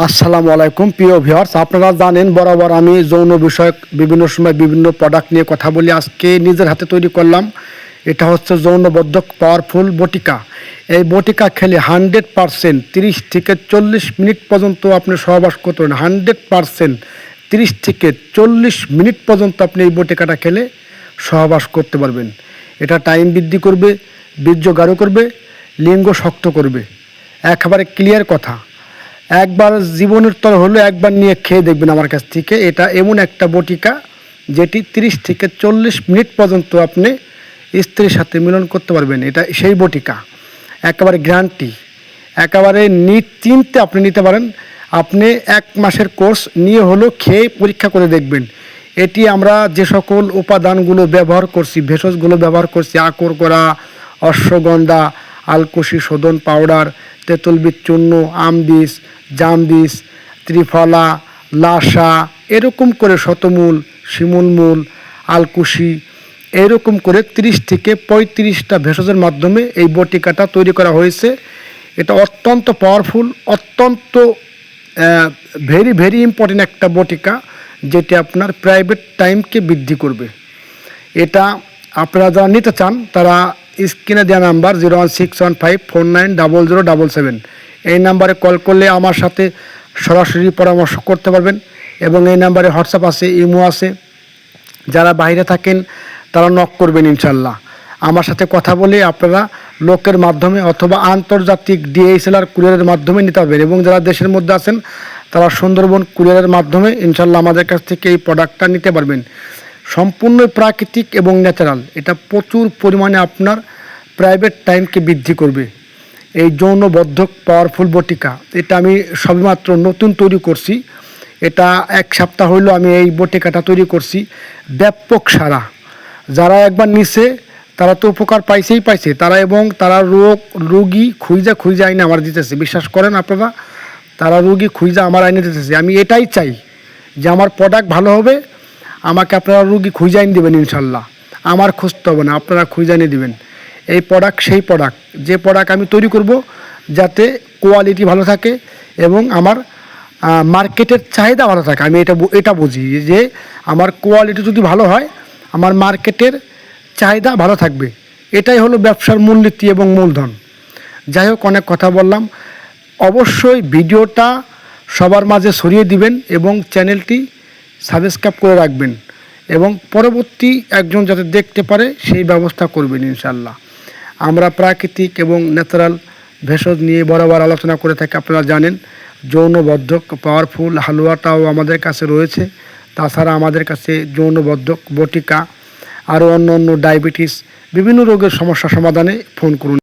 আসসালামু আলাইকুম প্রিয় ভিউয়ার্স, আপনারা জানেন বরাবর আমি যৌন বিষয়ক বিভিন্ন সময় বিভিন্ন প্রোডাক্ট নিয়ে কথা বলি। আজকে নিজের হাতে তৈরি করলাম। এটা হচ্ছে যৌনবর্ধক পাওয়ারফুল বটিকা। এই বটিকা খেলে 100% 30 থেকে 40 মিনিট পর্যন্ত আপনি সহবাস করতে পারেন। 100% 30 থেকে 40 মিনিট পর্যন্ত আপনি এই বটিকাটা খেলে সহবাস করতে পারবেন। এটা টাইম বৃদ্ধি করবে, বীর্য গাঢ় করবে, লিঙ্গ শক্ত করবে। একেবারে ক্লিয়ার কথা। একবার জীবনের তর হলো একবার নিয়ে খেয়ে দেখবেন আমার কাছ থেকে। এটা এমন একটা বটিকা যেটি 30 থেকে 40 মিনিট পর্যন্ত আপনি স্ত্রীর সাথে মিলন করতে পারবেন। এটা সেই বটিকা, একেবারে গ্যারান্টি, একেবারে নিশ্চিন্তে আপনি নিতে পারেন। আপনি 1 মাসের কোর্স নিয়ে হলো খেয়ে পরীক্ষা করে দেখবেন। এটি আমরা যে সকল উপাদানগুলো ব্যবহার করছি, ভেষজগুলো ব্যবহার করছি, আকর করা, অশ্বগন্ধা, আলকুশি শোধন পাউডার, তেঁতুল বীজ চূর্ণ, আম বীজ, জাম বীজ, ত্রিফলা, লাসা, এরকম করে শতমূল, শিমুলমূল, আলকুশি, এরকম করে 30 থেকে 35টা ভেষজের মাধ্যমে এই বটিকাটা তৈরি করা হয়েছে। এটা অত্যন্ত পাওয়ারফুল, অত্যন্ত ভেরি ভেরি ইম্পর্টেন্ট একটা বটিকা, যেটি আপনার প্রাইভেট টাইমকে বৃদ্ধি করবে। এটা আপনারা যারা নিতে চান তারা স্ক্রিনে দেওয়া নাম্বার 01615490077 এই নাম্বারে কল করলে আমার সাথে সরাসরি পরামর্শ করতে পারবেন। এবং এই নাম্বারে হোয়াটসঅ্যাপ আছে, ইমো আছে। যারা বাইরে থাকেন তারা নক করবেন ইনশাল্লাহ। আমার সাথে কথা বলে আপনারা লোকের মাধ্যমে অথবা আন্তর্জাতিক DHL কুরিয়ারের মাধ্যমে নিতে পারবেন। এবং যারা দেশের মধ্যে আছেন তারা সুন্দরবন কুরিয়ারের মাধ্যমে ইনশাল্লাহ আমাদের কাছ থেকে এই প্রোডাক্টটা নিতে পারবেন। সম্পূর্ণ প্রাকৃতিক এবং ন্যাচারাল। এটা প্রচুর পরিমাণে আপনার প্রাইভেট টাইমকে বৃদ্ধি করবে। এই যৌনবর্ধক পাওয়ারফুল বটিকা এটা আমি সবেমাত্র নতুন তৈরি করছি। এটা 1 সপ্তাহ হইলো আমি এই বটিকাটা তৈরি করছি। ব্যাপক সারা, যারা একবার নিছে তারা তো উপকার পাইছে তারা, এবং তারা রোগী খুঁজা আইনে আমার দিতেছে। বিশ্বাস করেন আপনারা, তারা রোগী খুঁজা আমার আইনে দিতেছে। আমি এটাই চাই যে আমার প্রোডাক্ট ভালো হবে, আমাকে আপনারা রুগী খুঁজে আইন দেবেন ইনশাল্লাহ। আমার খুঁজতে হবে না, আপনারা খুঁজে এনে দেবেন। এই প্রোডাক্ট সেই প্রোডাক্ট, যে প্রোডাক্ট আমি তৈরি করব যাতে কোয়ালিটি ভালো থাকে এবং আমার মার্কেটের চাহিদা ভালো থাকে। আমি এটা বুঝি যে আমার কোয়ালিটি যদি ভালো হয় আমার মার্কেটের চাহিদা ভালো থাকবে। এটাই হলো ব্যবসার মূলনীতি এবং মূলধন। যাই হোক, অনেক কথা বললাম। অবশ্যই ভিডিওটা সবার মাঝে ছড়িয়ে দিবেন এবং চ্যানেলটি সাবস্ক্রাইব করে রাখবেন, এবং পরবর্তী একজন যাতে দেখতে পারে সেই ব্যবস্থা করবেন ইনশাল্লাহ। আমরা প্রাকৃতিক এবং ন্যাচারাল ভেষজ নিয়ে বরাবর আলোচনা করে থাকি, আপনারা জানেন। যৌনবর্ধক পাওয়ারফুল হালুয়াটাও আমাদের কাছে রয়েছে। তাছাড়া আমাদের কাছে যৌনবর্ধক বটিকা, আরও অন্য ডায়াবেটিস, বিভিন্ন রোগের সমস্যা সমাধানে ফোন করুন।